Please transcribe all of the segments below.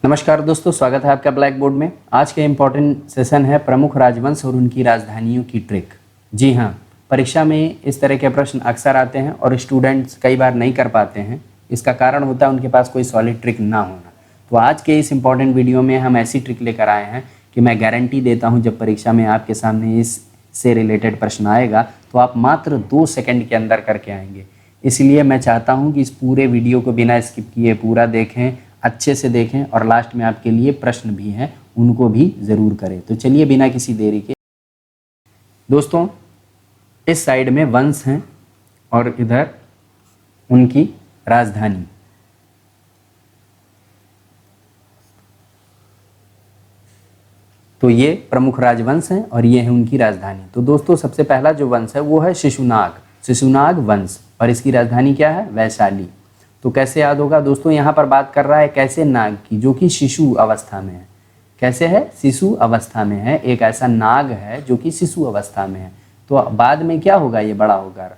नमस्कार दोस्तों, स्वागत है आपका ब्लैक बोर्ड में। आज का इम्पोर्टेंट सेशन है प्रमुख राजवंश और उनकी राजधानियों की ट्रिक। जी हाँ, परीक्षा में इस तरह के प्रश्न अक्सर आते हैं और स्टूडेंट्स कई बार नहीं कर पाते हैं। इसका कारण होता है उनके पास कोई सॉलिड ट्रिक ना होना। तो आज के इस इम्पॉर्टेंट वीडियो में हम ऐसी ट्रिक लेकर आए हैं कि मैं गारंटी देता हूँ जब परीक्षा में आपके सामने इससे रिलेटेड प्रश्न आएगा तो आप मात्र 2 सेकंड के अंदर करके आएंगे। इसलिए मैं चाहता हूँ कि इस पूरे वीडियो को बिना स्किप किए पूरा देखें, अच्छे से देखें और लास्ट में आपके लिए प्रश्न भी हैं, उनको भी ज़रूर करें। तो चलिए बिना किसी देरी के दोस्तों, इस साइड में वंश हैं और इधर उनकी राजधानी। तो ये प्रमुख राजवंश हैं और ये है उनकी राजधानी। तो दोस्तों, सबसे पहला जो वंश है वो है शिशुनाग वंश और इसकी राजधानी क्या है? वैशाली। तो कैसे याद होगा दोस्तों? यहाँ पर बात कर रहा है कैसे नाग की, जो कि शिशु अवस्था में है। कैसे है? शिशु अवस्था में है। एक ऐसा नाग है जो कि शिशु अवस्था में है। तो बाद में क्या होगा? ये बड़ा होकर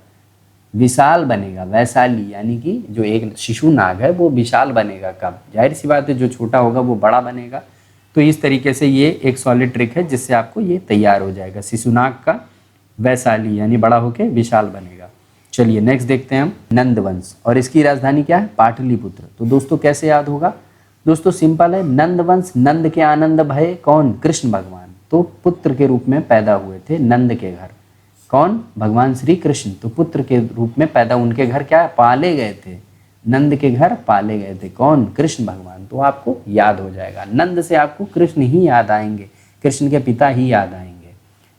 विशाल बनेगा, वैशाली। यानी कि जो एक शिशु नाग है वो विशाल बनेगा कब? जाहिर सी बात है, जो छोटा होगा वो बड़ा बनेगा। तो इस तरीके से ये एक सॉलिड ट्रिक है जिससे आपको ये तैयार हो जाएगा। शिशुनाग का वैशाली यानी बड़ा होकर विशाल बनेगा। चलिए नेक्स्ट देखते हैं हम नंद वंश और इसकी राजधानी क्या है? पाटलिपुत्र। तो दोस्तों कैसे याद होगा? दोस्तों सिंपल है, नंद वंश, नंद के आनंद भये कौन? कृष्ण भगवान। तो पुत्र के रूप में पैदा हुए थे नंद के घर। कौन? भगवान श्री कृष्ण। तो पुत्र के रूप में पैदा उनके घर क्या पाले गए थे? नंद के घर पाले गए थे। कौन? कृष्ण भगवान। तो आपको याद हो जाएगा, नंद से आपको कृष्ण ही याद आएंगे, कृष्ण के पिता ही याद आएंगे।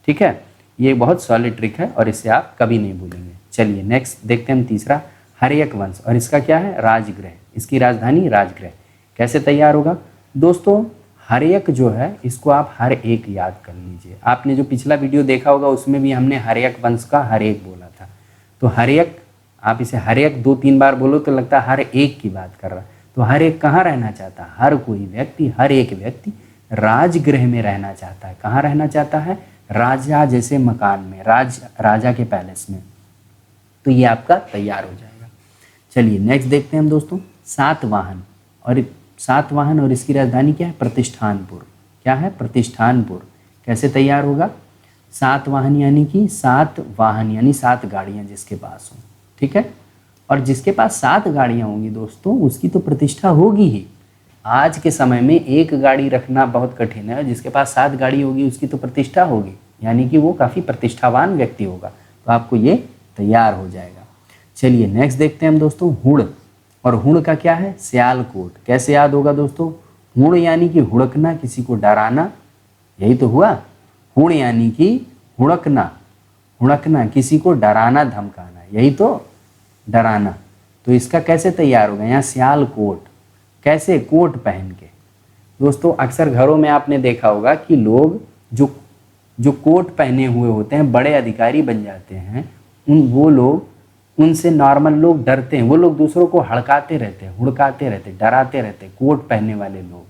ठीक है, ये बहुत सॉलिड ट्रिक है और इसे आप कभी नहीं भूलेंगे। चलिए नेक्स्ट देखते हैं हम तीसरा, हर्यक वंश और इसका क्या है? राजगृह। इसकी राजधानी राजगृह। कैसे तैयार होगा? दोस्तों हर्यक जो है इसको आप हर एक याद कर लीजिए। आपने जो पिछला वीडियो देखा होगा उसमें भी हमने हर्यक वंश का हर एक बोला था। तो हर्यक, आप इसे हर्यक 2-3 बार बोलो तो लगता है हर एक की बात कर रहा है। तो हर एक कहाँ रहना चाहता है? हर कोई व्यक्ति, हर एक व्यक्ति राजगृह में रहना चाहता है। कहाँ रहना चाहता है? राजा जैसे मकान में, राजा के पैलेस में। तो ये आपका तैयार हो जाएगा। चलिए नेक्स्ट देखते हैं हम दोस्तों, सातवाहन और इसकी राजधानी क्या है? प्रतिष्ठानपुर। क्या है? प्रतिष्ठानपुर। कैसे तैयार होगा? सातवाहन यानी कि 7 वाहन यानी 7 गाड़ियां जिसके पास हो। ठीक है, और जिसके पास 7 गाड़ियां होंगी दोस्तों उसकी तो प्रतिष्ठा होगी ही। आज के समय में एक गाड़ी रखना बहुत कठिन है और जिसके पास 7 गाड़ी होगी उसकी तो प्रतिष्ठा होगी, यानी कि वो काफ़ी प्रतिष्ठावान व्यक्ति होगा। तो आपको ये तैयार हो जाएगा। चलिए नेक्स्ट देखते हैं हम दोस्तों, हुड़ और हुड़ का क्या है? सियालकोट। कैसे याद होगा दोस्तों? हुड़ यानी कि हुड़कना, किसी को डराना, यही तो हुआ। हुड़ यानी कि हुड़कना, किसी को डराना धमकाना, यही तो डराना। तो इसका कैसे तैयार होगा? यहाँ सियालकोट। कैसे? कोट पहन के। दोस्तों अक्सर घरों में आपने देखा होगा कि लोग जो कोट पहने हुए होते हैं बड़े अधिकारी बन जाते हैं, वो लोग, उनसे नॉर्मल लोग डरते हैं। वो लोग दूसरों को हड़काते रहते हैं, हुड़काते रहते, डराते रहते। कोट पहने वाले लोग,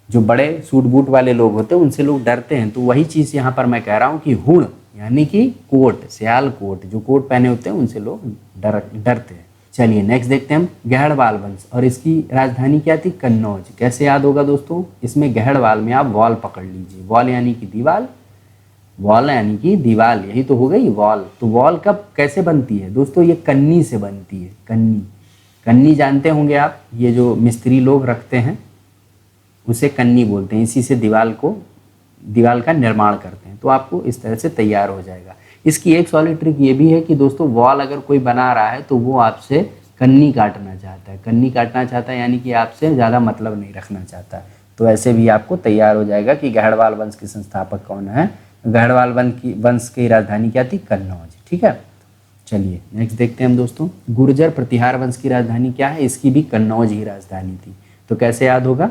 जो बड़े सूट बूट वाले लोग होते हैं, उनसे लोग डरते हैं। तो वही चीज़ यहाँ पर मैं कह रहा हूँ कि हुड़ यानी कि कोट, सियाल कोट, जो कोट पहने होते हैं उनसे लोग डरते हैं। चलिए नेक्स्ट देखते हैं हम, गहड़वाल वंश और इसकी राजधानी क्या थी? कन्नौज। कैसे याद होगा दोस्तों? इसमें गहड़वाल में आप वॉल पकड़ लीजिए। वॉल यानी कि दीवाल, वॉल यानी कि दीवाल, यही तो हो गई वॉल। तो वॉल कब कैसे बनती है दोस्तों? ये कन्नी से बनती है। कन्नी जानते होंगे आप, ये जो मिस्त्री लोग रखते हैं उसे कन्नी बोलते हैं। इसी से दीवाल का निर्माण करते हैं। तो आपको इस तरह से तैयार हो जाएगा। इसकी एक सॉलिड ट्रिक ये भी है कि दोस्तों वॉल अगर कोई बना रहा है तो वो आपसे कन्नी काटना चाहता है, यानी कि आपसे ज़्यादा मतलब नहीं रखना चाहता। तो ऐसे भी आपको तैयार हो जाएगा कि गहड़वाल वंश के संस्थापक कौन है। गहड़वाल वंश की राजधानी क्या थी? कन्नौज। ठीक है, चलिए नेक्स्ट देखते हैं हम दोस्तों, गुर्जर प्रतिहार वंश की राजधानी क्या है? इसकी भी कन्नौज ही राजधानी थी। तो कैसे याद होगा?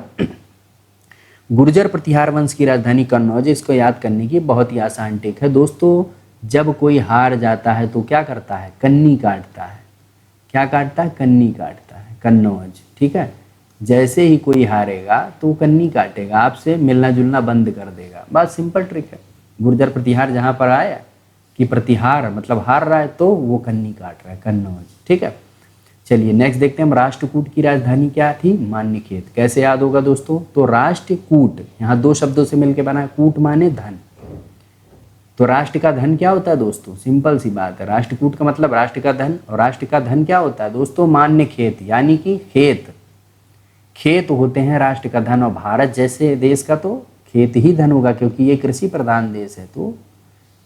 गुर्जर प्रतिहार वंश की राजधानी कन्नौज। इसको याद करने की बहुत ही आसान ट्रिक है दोस्तों। जब कोई हार जाता है तो क्या करता है? कन्नी काटता है। क्या काटता है? कन्नी काटता है। कन्नौज। ठीक है, जैसे ही कोई हारेगा तो कन्नी काटेगा, आपसे मिलना जुलना बंद कर देगा। बस सिंपल ट्रिक है। गुर्जर प्रतिहार जहाँ पर आया कि प्रतिहार मतलब हार रहा है तो वो कन्नी काट रहा है, कन्नौज। ठीक है, चलिए नेक्स्ट देखते हैं हम, राष्ट्रकूट की राजधानी क्या थी? मान्यखेत। कैसे याद होगा दोस्तों? तो राष्ट्रकूट यहाँ दो शब्दों से मिलकर बना है, कूट माने धन। तो राष्ट्र का धन क्या होता है दोस्तों? सिंपल सी बात है, राष्ट्रकूट का मतलब राष्ट्र का धन, और राष्ट्र का धन क्या होता है दोस्तों? मान्यखेत, यानी कि खेत। खेत होते हैं राष्ट्र का धन, और भारत जैसे देश का तो खेत ही धन होगा, क्योंकि ये कृषि प्रधान देश है। तो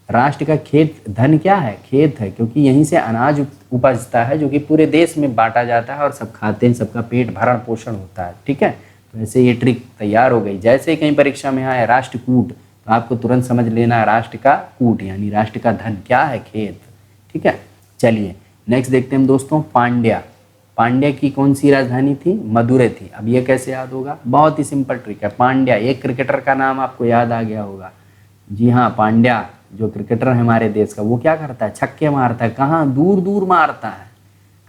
राष्ट्र का खेत धन क्या है? खेत है, क्योंकि यहीं से अनाज उपजता है, जो कि पूरे देश में बांटा जाता है और सब खाते हैं, सबका पेट भरण पोषण होता है। ठीक है, तो ऐसे ये ट्रिक तैयार हो गई। जैसे कहीं परीक्षा में आए राष्ट्रकूट, तो आपको तुरंत समझ लेना है राष्ट्र का कूट यानी राष्ट्र का धन क्या है? खेत। ठीक है, चलिए नेक्स्ट देखते हैं हम दोस्तों, पांड्या। पांड्या की कौन सी राजधानी थी? मदुरै थी। अब ये कैसे याद होगा? बहुत ही सिंपल ट्रिक है। पांड्या, एक क्रिकेटर का नाम आपको याद आ गया होगा। जी हाँ, पांड्या जो क्रिकेटर है हमारे देश का, वो क्या करता है? छक्के मारता है। कहाँ? दूर दूर मारता है।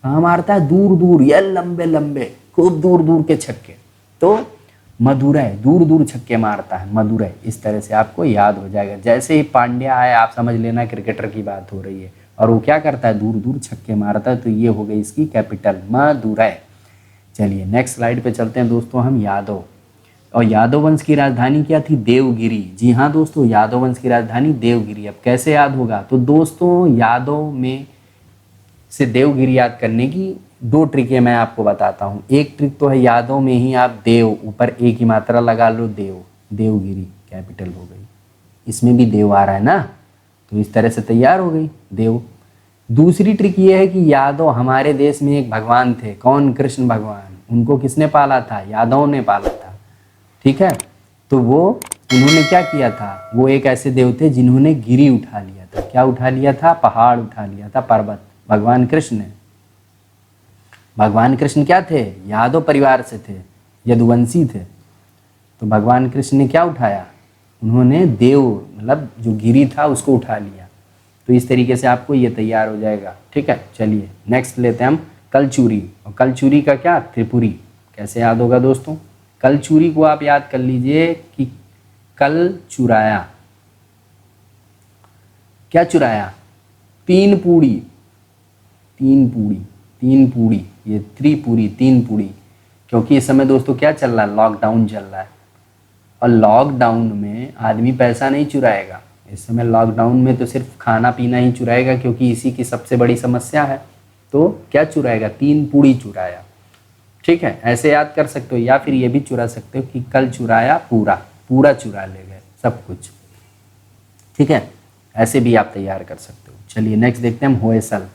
कहाँ मारता है? दूर दूर, ये लंबे लंबे खूब दूर दूर के छक्के। तो मदुरै, दूर दूर छक्के मारता है मदुरै। इस तरह से आपको याद हो जाएगा। जैसे ही पांड्या आए आप समझ लेना क्रिकेटर की बात हो रही है, और वो क्या करता है? दूर दूर छक्के मारता है। तो ये हो गई इसकी कैपिटल मदुरै। चलिए नेक्स्ट स्लाइड पे चलते हैं दोस्तों हम, यादव। और यादव वंश की राजधानी क्या थी? देवगिरी। जी हाँ दोस्तों, यादव वंश की राजधानी देवगिरी। अब कैसे याद होगा? तो दोस्तों यादव में से देवगिरी याद करने की दो ट्रिकें मैं आपको बताता हूँ। एक ट्रिक तो है यादव में ही आप देव ऊपर एक ही मात्रा लगा लो, देव, देवगिरी कैपिटल हो गई। इसमें भी देव आ रहा है ना, तो इस तरह से तैयार हो गई देव। दूसरी ट्रिक ये है कि यादव हमारे देश में एक भगवान थे। कौन? कृष्ण भगवान। उनको किसने पाला था? यादव ने पाला था। ठीक है, तो वो उन्होंने क्या किया था? वो एक ऐसे देव थे जिन्होंने गिरी उठा लिया था। क्या उठा लिया था? पहाड़ उठा लिया था, पर्वत। भगवान कृष्ण ने। भगवान कृष्ण क्या थे? यादव परिवार से थे, यदुवंशी थे। तो भगवान कृष्ण ने क्या उठाया? उन्होंने देव मतलब जो गिरी था उसको उठा लिया। तो इस तरीके से आपको ये तैयार हो जाएगा। ठीक है, चलिए नेक्स्ट लेते हैं हम, कलचुरी। और कलचुरी का क्या? त्रिपुरी। कैसे याद होगा दोस्तों? कलचुरी को आप याद कर लीजिए कि कल चुराया। क्या चुराया? तीन पूड़ी। तीन पूड़ी, तीन पूड़ी, ये त्रिपुरी, तीन पूड़ी। क्योंकि इस समय दोस्तों क्या चल रहा है? लॉकडाउन चल रहा है, और लॉकडाउन में आदमी पैसा नहीं चुराएगा। इस समय लॉकडाउन में तो सिर्फ खाना पीना ही चुराएगा, क्योंकि इसी की सबसे बड़ी समस्या है। तो क्या चुराएगा? तीन पूड़ी चुराया। ठीक है, ऐसे याद कर सकते हो, या फिर ये भी चुरा सकते हो कि कल चुराया पूरा, पूरा चुरा ले गए सब कुछ। ठीक है, ऐसे भी आप तैयार कर सकते हो। चलिए नेक्स्ट देखते हैं हम, होयसल।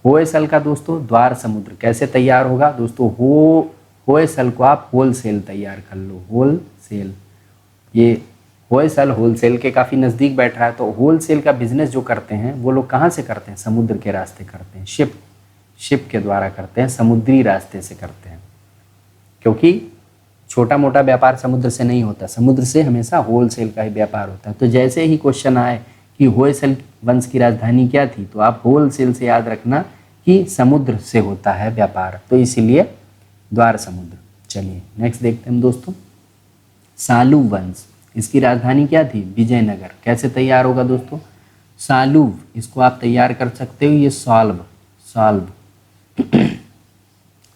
होयसल का दोस्तों द्वार समुद्र कैसे तैयार होगा दोस्तों? होयसल को आप होलसेल तैयार कर लो, होलसेल। ये होयसल होलसेल के काफ़ी नज़दीक बैठ रहा है। तो होलसेल का बिजनेस जो करते हैं वो लोग कहाँ से करते हैं? समुद्र के रास्ते करते हैं, शिप के द्वारा करते हैं, समुद्री रास्ते से करते हैं। क्योंकि छोटा मोटा व्यापार समुद्र से नहीं होता, समुद्र से हमेशा होलसेल का ही व्यापार होता है। तो जैसे ही क्वेश्चन आए कि होयसल वंश की राजधानी क्या थी, तो आप होलसेल से याद रखना कि समुद्र से होता है व्यापार, तो इसीलिए द्वार समुद्र। चलिए नेक्स्ट देखते हैं दोस्तों, सालुव वंश। इसकी राजधानी क्या थी? विजयनगर। कैसे तैयार होगा दोस्तों? सालुव, इसको आप तैयार कर सकते हो, ये सॉल्व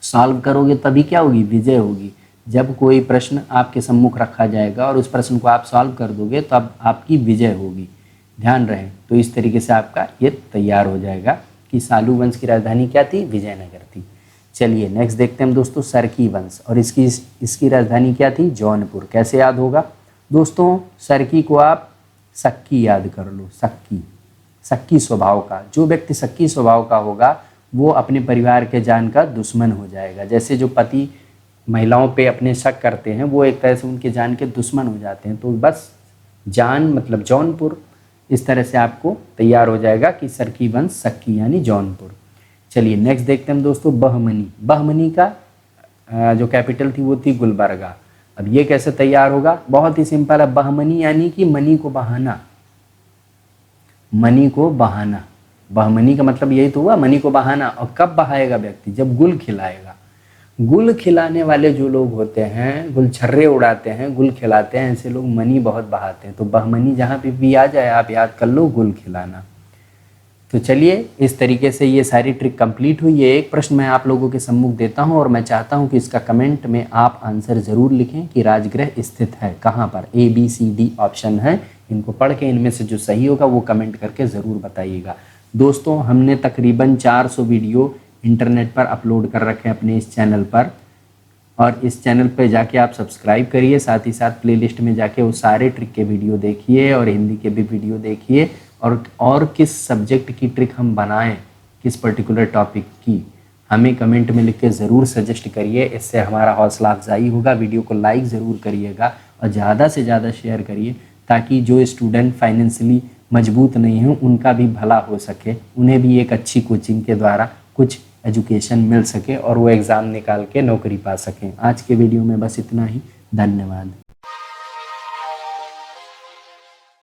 सॉल्व करोगे तभी क्या होगी? विजय होगी। जब कोई प्रश्न आपके सम्मुख रखा जाएगा और उस प्रश्न को आप सॉल्व कर दोगे तो अब आपकी विजय होगी। ध्यान रहे, तो इस तरीके से आपका ये तैयार हो जाएगा कि सालू वंश की राजधानी क्या थी? विजयनगर थी। चलिए नेक्स्ट देखते हैं हम दोस्तों, सरकी वंश। और इसकी राजधानी क्या थी? जौनपुर। कैसे याद होगा दोस्तों? सरकी को आप सक्की याद कर लो, सक्की स्वभाव का। जो व्यक्ति सक्की स्वभाव का होगा वो अपने परिवार के जान का दुश्मन हो जाएगा। जैसे जो पति महिलाओं पे अपने शक करते हैं वो एक तरह से उनके जान के दुश्मन हो जाते हैं। तो बस जान मतलब जौनपुर, इस तरह से आपको तैयार हो जाएगा कि सरकी वंश सक्की यानी जौनपुर। चलिए नेक्स्ट देखते हैं हम दोस्तों, बहमनी। बहमनी का जो कैपिटल थी वो थी गुलबर्गा। अब ये कैसे तैयार होगा? बहुत ही सिंपल है। बहमनी यानी कि मनी को बहाना, मनी को बहाना। बहमनी का मतलब यही तो हुआ, मनी को बहाना। और कब बहाएगा व्यक्ति? जब गुल खिलाएगा। गुल खिलाने वाले जो लोग होते हैं, गुलछर्रे उड़ाते हैं, गुल खिलाते हैं, ऐसे लोग मनी बहुत बहाते हैं। तो बहमनी जहाँ पे भी आ जाए आप याद कर लो, गुल खिलाना। तो चलिए इस तरीके से ये सारी ट्रिक कंप्लीट हुई है। एक प्रश्न मैं आप लोगों के सम्मुख देता हूँ और मैं चाहता हूँ कि इसका कमेंट में आप आंसर ज़रूर लिखें कि राजगृह स्थित है कहाँ पर। ABCD ऑप्शन है, इनको पढ़ के इनमें से जो सही होगा वो कमेंट करके ज़रूर बताइएगा। दोस्तों हमने तकरीबन 400 वीडियो इंटरनेट पर अपलोड कर रखे हैं अपने इस चैनल पर, और इस चैनल पे जाके आप सब्सक्राइब करिए, साथ ही साथ प्लेलिस्ट में जाके वो सारे ट्रिक के वीडियो देखिए और हिंदी के भी वीडियो देखिए। और किस सब्जेक्ट की ट्रिक हम बनाएं, किस पर्टिकुलर टॉपिक की, हमें कमेंट में लिख के ज़रूर सजेस्ट करिए, इससे हमारा हौसला अफजाई होगा। वीडियो को लाइक ज़रूर करिएगा और ज़्यादा से ज़्यादा शेयर करिए, ताकि जो स्टूडेंट फाइनेंशियली मजबूत नहीं हैं उनका भी भला हो सके, उन्हें भी एक अच्छी कोचिंग के द्वारा कुछ एजुकेशन मिल सके और वो एग्ज़ाम निकाल के नौकरी पा सकें। आज के वीडियो में बस इतना ही। धन्यवाद।